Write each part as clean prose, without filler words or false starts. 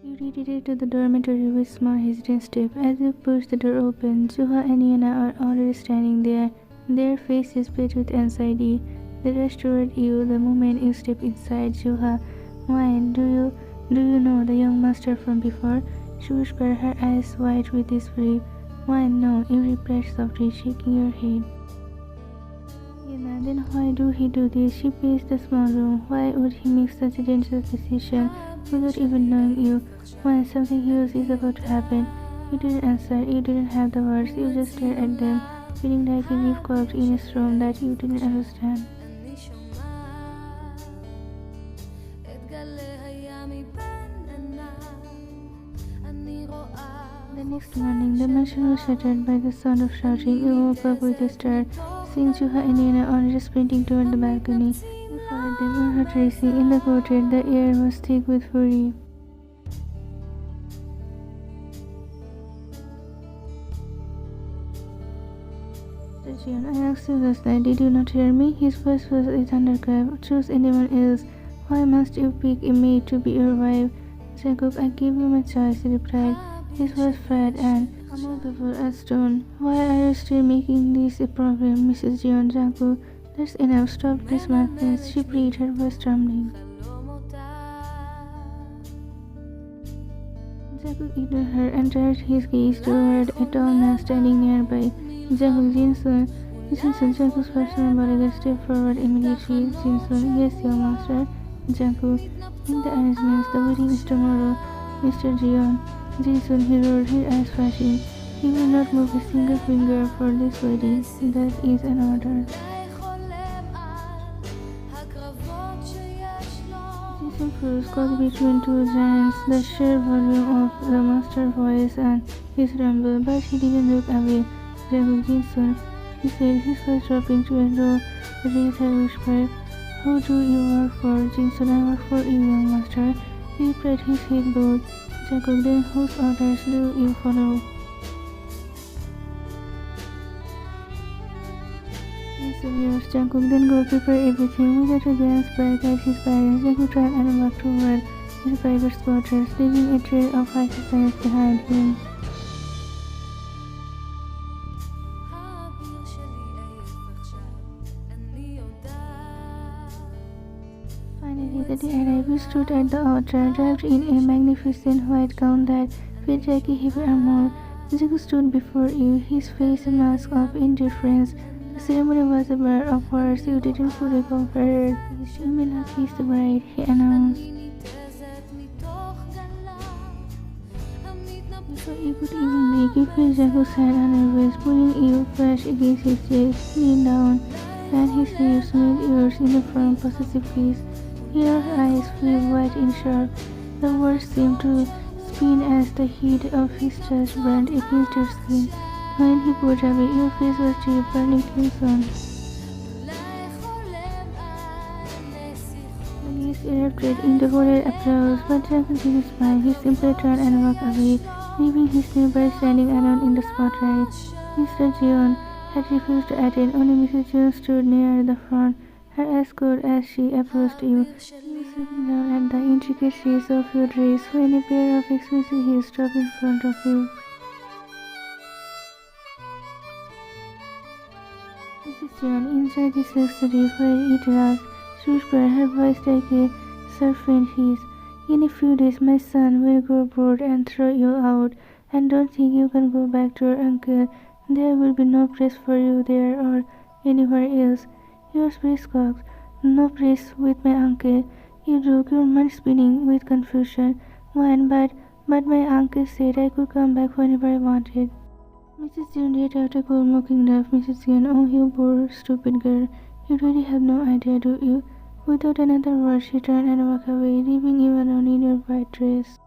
You retreated to the dormitory with small hesitant step. As you pushed the door open, Juha and Yana are already standing there, their faces pale with anxiety. They rushed toward you the moment you step inside. Juha, why, do you know the young master from before? She whispered, her eyes wide with disbelief. Why, no, you replied softly, shaking your head. Yana, then why do he do this? She paced the small room. Why would he make such a dangerous decision without even knowing you? When something huge is about to happen, you didn't answer, you didn't have the words, you just stared at them, feeling like a leaf caught in a storm that you didn't understand. The next morning, the mansion was shattered by the sound of shouting. You woke up with a start, seeing Juha and Yana already sprinting toward the balcony. You followed them, your heart racing. In the courtyard, the air was thick with fury. Jion, I asked you last night, did you not hear me? His voice was a thunderclap. Choose anyone else. Why must you pick a maid to be your wife? Jungkookff, I give you my choice, he replied. His voice flat and unmovable as stone. Why are you still making this a problem, Mrs. Jion? Jungkookff, that's enough. Stop this madness, she pleaded, her voice trembling. Jungkookff ignored her and turned his gaze toward a tall man standing nearby. Jungkookff, Jinsun. Jungkook's personal bodyguard stepped forward immediately. Jinsun, yes, young master. Jungkookff, make the arrangements. The wedding is tomorrow, Mr. Jion. Jinsun, he roared, his eyes flashing. He will not move a single finger for this wedding. That is an order. Jinsun froze, caught between two giants, the sheer volume of the master's voice and his rumble, but he didn't look away. Jungkookff, Jinsun, he said, his voice dropping to a low, razor whisper. Who do you work for? Jinsun, I work for you, young master. He replied, his head bowed. Jungkookff, then whose orders do you follow? Jinsun, yours. Jungkookff, then go prepare everything. Without a glance back at his parents, Jungkookff turned and walked toward his private quarters, leaving a trail of icy silence behind him. Finally, the day arrived. We stood at the altar, draped in a magnificent white gown that fit like a heavy armor. Jungkookff stood before you, his face a mask of indifference. The ceremony was a blur of words you didn't fully comprehend. You may not kiss the bride, he announced. Before you could even blink, you felt Jungkook's hand on your waist, pulling you flush against his chest. Lean down, and his lips met yours in a firm, possessive kiss. Your eyes flew wide in shock. The words seemed to spin as the heat of his touch burned against your skin. When he pulled away, your face was deep, burning crimson. The guests erupted in devoted applause, but Jungkookff didn't smile. He simply turned and walked away, leaving his neighbor standing alone in the spotlight. Mr. Jion had refused to attend. Only Mrs. Jion stood near the front, her eyes cold as she approached you. She was looking down at the intricate shades of your dress when a pair of exquisite heels stopped in front of you. Mrs. Jion, inside this luxury where it was, she whispered, her voice like a serpent hiss. In a few days, my son will grow bored and throw you out, and don't think you can go back to your uncle. There will be no place for you there or anywhere else. Your face cocked. No place with my uncle. You look, your mind spinning with confusion. When, but my uncle said I could come back whenever I wanted. Mrs. Jion let out a cold mocking laugh. Mrs. Jion, oh you poor stupid girl. You really have no idea, do you? Without another word, she turned and walked away, leaving you alone in your white dress.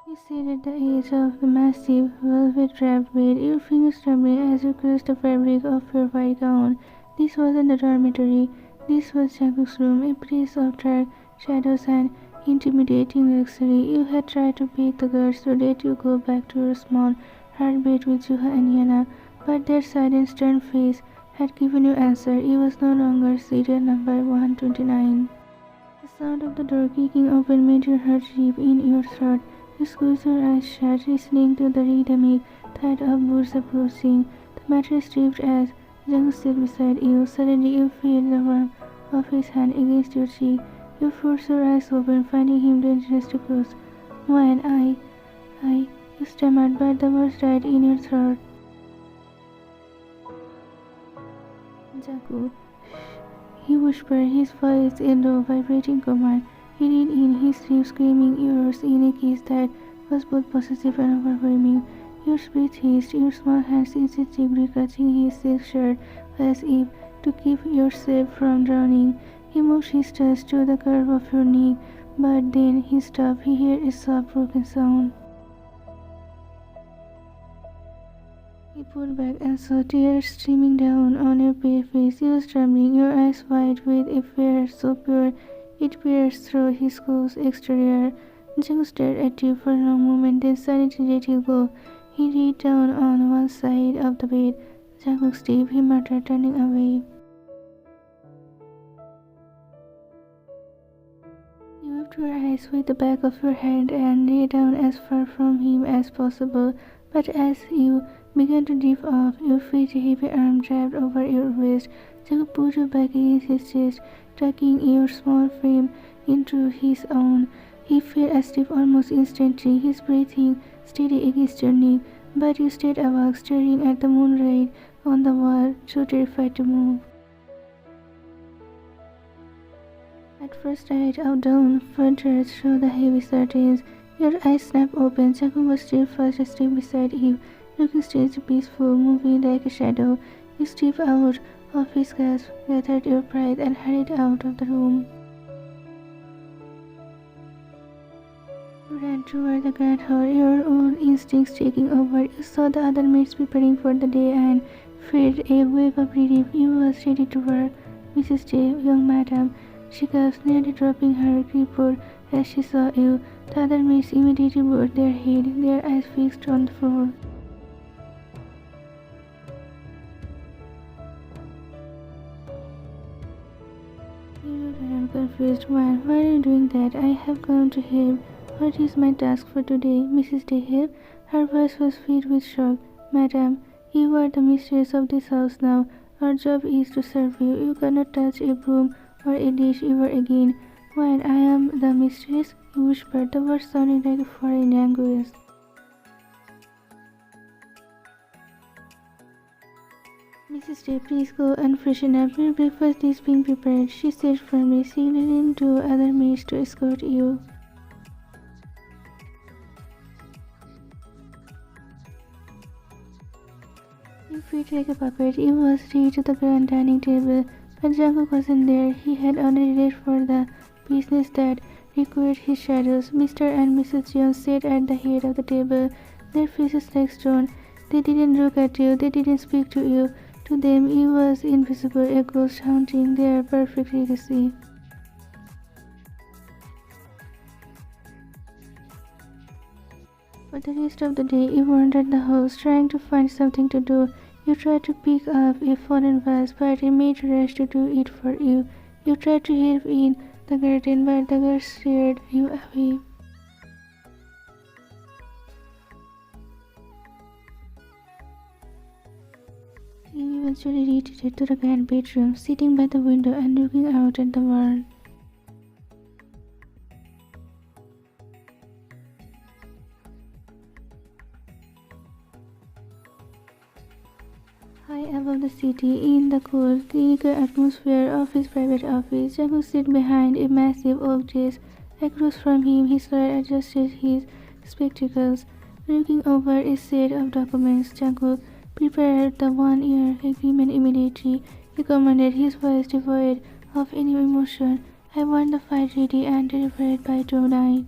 You sat at the edge of the massive, velvet-wrapped bed, your fingers trembling as you caressed the fabric of your white gown. This wasn't the dormitory. This was Jungkook's room, a place of dark shadows and intimidating luxury. You had tried to beg the guards to let you go back to your small hard bed with Juha and Yana, but their silent, stern face had given you answer. He was no longer seated number 129. The sound of the door kicking open made your heart leap in your throat. You squeezed your eyes shut, listening to the rhythmic thud of boots approaching. The mattress stripped as Jungkookff stood beside you. Suddenly you feel the warmth of his hand against your cheek. You force your eyes open, finding him dangerous to close. When you stammered, but the words died in your throat. Jungkookff, he whispered, his voice a low, vibrating command. He leaned in, his lips screaming yours in a kiss that was both possessive and overwhelming. Your breath hissed, your small hands instinctively clutching his silk shirt as if to keep yourself from drowning. He moved his touch to the curve of your neck, but then he stopped. He heard a soft, broken sound. He pulled back and saw tears streaming down on your pale face. You was trembling, your eyes wide with a fear so pure it pierced through his clothes exterior. Jungkookff stared at you for a long moment, then silently let you go. He reached down on one side of the bed. Jungkook, Steve, he muttered, turning away. You wiped your eyes with the back of your hand and lay down as far from him as possible. But as you began to drift off, you felt a heavy arm wrapped over your waist. Jungkook put you back against his chest, tucking your small frame into his own. He fell asleep almost instantly, his breathing steady against your neck. But you stayed awake, staring at the moonlight on the wall, too terrified to move. At first light of dawn filtered through the heavy curtains. Your eyes snapped open. Jungkook was still fast asleep beside you, looking strangely peaceful, moving like a shadow. You stepped out of his grasp, gathered your pride, and hurried out of the room. You ran toward the grand hall, your own instincts taking over. You saw the other maids preparing for the day and felt a wave of relief. You was ready to work. Mrs. J, young madam, she gasped, nearly dropping her clipboard as she saw you. The other maids immediately bowed their head, their eyes fixed on the floor. You looked around confused. Why are you doing that? I have come to help. What is my task for today? Mrs. J, help? Her voice was filled with shock. Madam, you are the mistress of this house now. Our job is to serve you. You cannot touch a broom or a dish ever again. When I am the mistress, you whispered, the words sounding like a foreign language. Mrs. J, please go and freshen up. Your breakfast is being prepared, she said firmly, signaling to other maids to escort you. You felt like a puppet. You was ready to the grand dining table, but Jungkook wasn't there. He had already left for the business that required his shadows. Mr. and Mrs. Jones sat at the head of the table, their faces like stone. They didn't look at you, they didn't speak to you. To them, you was invisible, a ghost haunting their perfect legacy. For the rest of the day, you wandered the house, trying to find something to do. You tried to pick up a fallen vase, but a maid rushed to do it for you. You tried to help in the garden, but the girl steered you away. You eventually retreated to the grand bedroom, sitting by the window and looking out at the world. High above the city, in the cool, clinical atmosphere of his private office, Jungkook sat behind a massive oak desk. Across from him, his lawyer adjusted his spectacles, looking over a set of documents. Jungkook prepared the 1-year agreement immediately. He commanded, his voice devoid of any emotion. I want the file ready and delivered by tonight.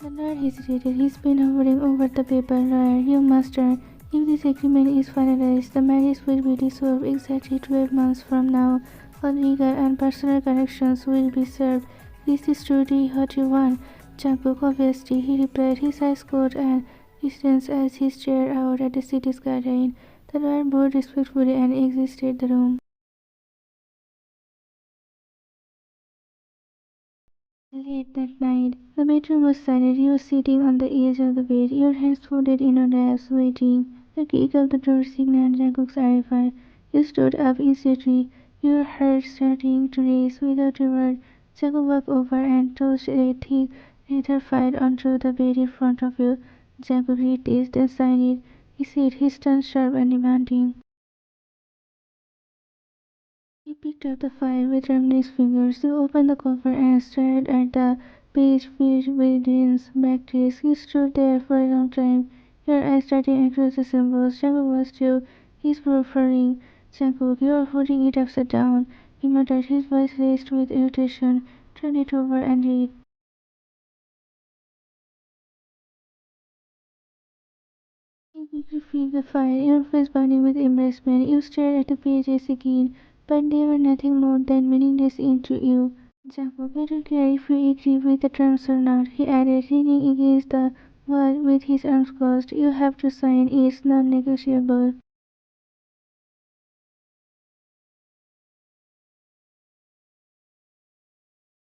The lawyer hesitated, his pen hovering over the paper. Lawyer, you must turn. If this agreement is finalized, the marriage will be dissolved exactly 12 months from now. All legal and personal connections will be served. This is truly what you want, Jungkook. Obviously, he replied, his eyes cold and distant as he stared out at the city's garden. The lawyer bowed respectfully and exited the room. Late that night, the bedroom was silent. You were sitting on the edge of the bed, your hands folded in your laps, waiting. The creak of the door signaled Jungkook's arrival. You stood up instantly, your heart starting to race without a word. Jungkook walked over and tossed a thick leather file onto the bed in front of you. Jungkook read it, then signed it. He said, his tone sharp and demanding. He picked up the file with trembling fingers. You opened the cover and stared at the page filled with dense backtracks. You stood there for a long time, your eyes darting across the symbols. Jungkook was too. He's proffering. Jungkook, you're holding it upside down. He muttered, his voice raised with irritation. Turn it over and read. You quickly flipped the file, your face burning with embarrassment. You stared at the pages again, but they were nothing more than meaningless into you. Jungkook, I don't care if you agree with the terms or not, he added, leaning against the wall with his arms crossed. You have to sign, it's non-negotiable.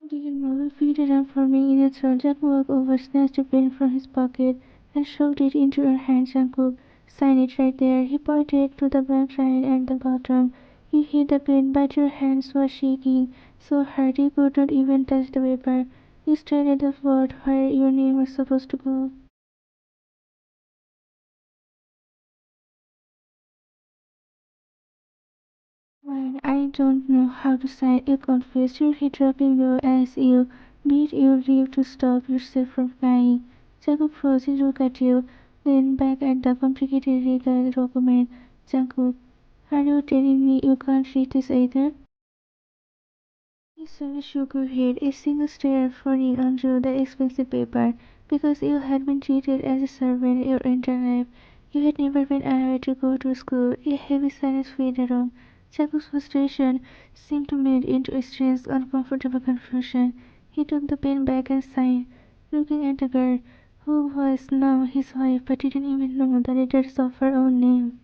Didn't move, feet around forming in a throat. Jungkook walked over, snatched a pen from his pocket, and shoved it into her hand. Jungkook, sign it right there. He pointed to the blank line at the bottom. You hit the pen, but your hands were shaking so hard you could not even touch the paper. You stared at the word where your name was supposed to go. Well, I don't know how to sign. You confessed, your head dropping low as you beat your lip to stop yourself from crying. Jungkook froze, he looked at you, then back at the complicated legal document. Jungkook, are you telling me you can't read this either? You slowly shook your head, a single stare frowning onto the expensive paper. Because you had been treated as a servant your entire life, you had never been allowed to go to school. A heavy silence filled the room. Jungkook's frustration seemed to melt into a strange, uncomfortable confusion. He took the pen back and signed, looking at the girl, who was now his wife but didn't even know the letters of her own name.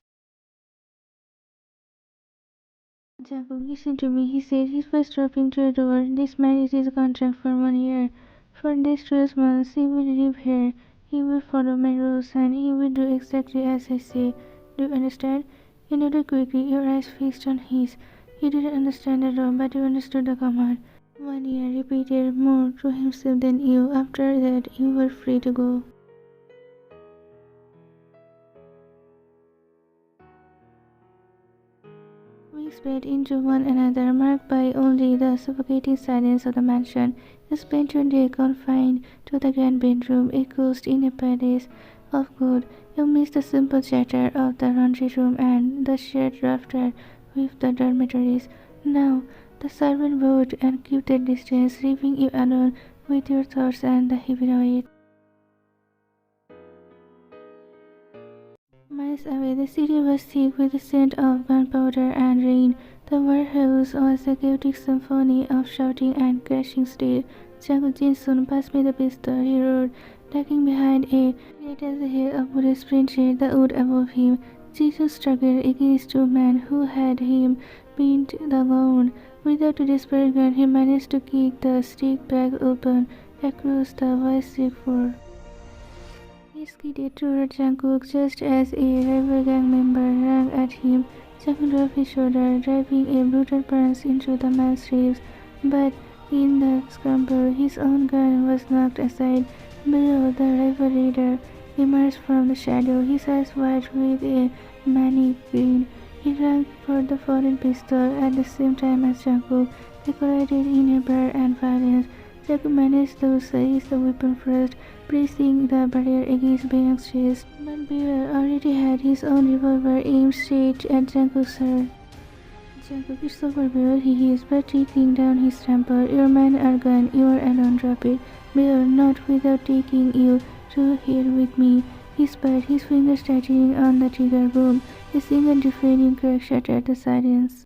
Jungkook, listen to me, he said, his voice dropping to a door. This marriage is a contract for 1 year. For these 12 months, he will live here. He will follow my rules and he will do exactly as I say. Do you understand? You nodded quickly, your eyes fixed on his. You didn't understand the law, but you understood the command. 1 year, repeated more to himself than you. After that, you were free to go. We sped into one another, marked by only the suffocating silence of the mansion. You spent your day confined to the grand bedroom, a ghost in a palace of gold. You missed the simple chatter of the laundry room and the shared laughter with the dormitories. Now, the servant bowed and kept their distance, leaving you alone with your thoughts and the heavy weight. Miles away, the city was thick with the scent of gunpowder and rain. The warehouse was a chaotic symphony of shouting and crashing steel. Jungkook Jin-soon, pass me the pistol, he roared, ducking behind a plate as the hail of bullets splintered the wood above him. Jin-soon struggled against two men who had him pinned to the ground. Without a desperate gun, he managed to kick the stick back open across the wide street floor. He skidded toward Jungkook just as a rival gang member ran at him. Jungkook dropped his shoulder, driving a brutal punch into the man's ribs, but in the scramble, his own gun was knocked aside. Below, the rival leader emerged from the shadow, his eyes wide with a manic grin. He ran for the fallen pistol at the same time as Jungkook. They collided in a brawl and violence. Jungkook managed to seize the weapon first, pressing the barrier against Bang's chest, but Bear already had his own revolver aimed straight at Jungkook's heart. Jungkook, it's over, Bear, he hissed, but taking down his temper. Your men are gone, you are alone, drop it. Bear, not without taking you to here with me. He spat, his fingers tightening on the trigger. Boom! A single deafening crack shattered the silence.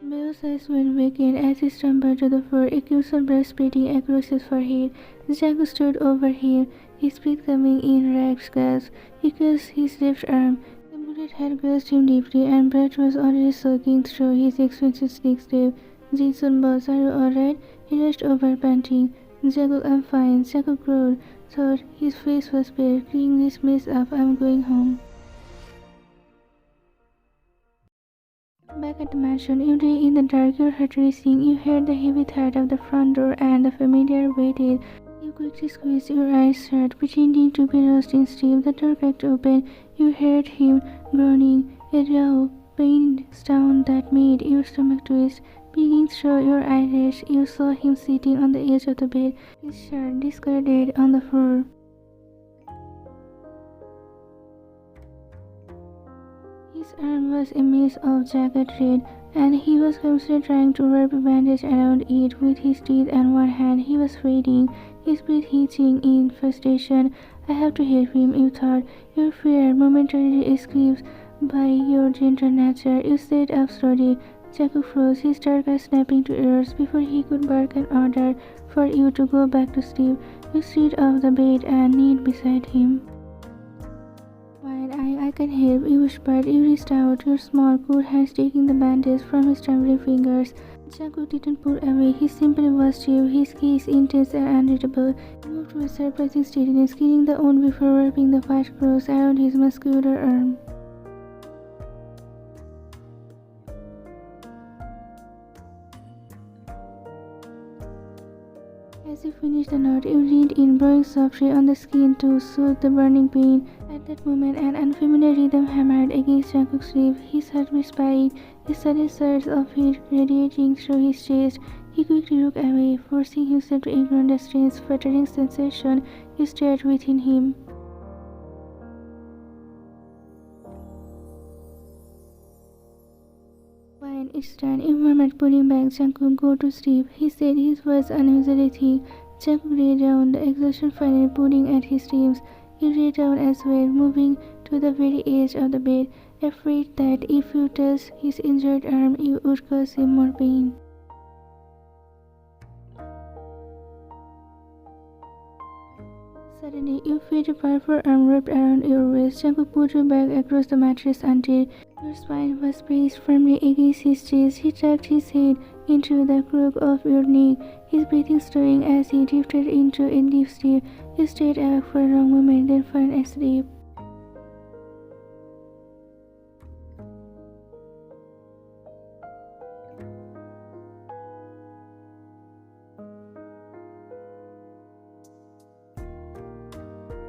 Bill's eyes went vacant as he stumbled to the floor, a crimson blood spreading across his forehead. Jungkook stood over him, his breath coming in ragged gasps. He crossed his left arm. The bullet had grazed him deeply, and blood was already soaking through his expensive sleek sleeve. Jin-soon, boss, are you alright? He rushed over, panting. Jungkook, I'm fine. Jungkook growled, thought his face was pale. Clean this mess up, I'm going home. Back at the mansion, you lay in the dark, your heart racing. You heard the heavy thud of the front door and the familiar waited. You quickly squeezed your eyes shut, pretending to be lost in sleep. The door cracked open. You heard him groaning, a raw, pained sound that made your stomach twist. Peeking through your eyelash, you saw him sitting on the edge of the bed, his shirt discarded on the floor. His arm was a mess of jagged red, and he was constantly trying to wrap a bandage around it with his teeth and one hand. He was fading, his breath hitching in frustration. I have to help him, you thought. Your fear momentarily escaped by your gentle nature. You sat up slowly. Jungkook froze, his dark eyes snapping to ears before he could bark an order for you to go back to sleep. You slid off the bed and kneeled beside him. Fine, I can help, you whispered. You reached out, your small, cool hands taking the bandage from his trembling fingers. Jungkook didn't pull away, he simply was still, his gaze intense and unreadable. He moved with surprising steadiness, killing the wound before wrapping the white cross around his muscular arm. As you finished the knot, you leaned in, blowing softly on the skin to soothe the burning pain. At that moment, an unfamiliar rhythm hammered against Jungkook's rib. His heart was spinning, a sudden surge of heat radiating through his chest. He quickly looked away, forcing himself to ignore the strange, fluttering sensation you stirred within him. Fine, it's done, you murmured, pulling back. Jungkook, go to sleep, he said, his voice unusually thick. Jungkook lay down, the exhaustion finally pulling at his ribs. He lay down as well, moving to the very edge of the bed, afraid that if you touched his injured arm, you would cause him more pain. Suddenly, you felt a powerful arm wrapped around your waist. Jungkook pulled you back across the mattress until your spine was braced firmly against his chest. He tucked his head into the crook of your neck, his breathing slowing as he drifted into a deep sleep. You stayed awake for a long moment, then fell asleep.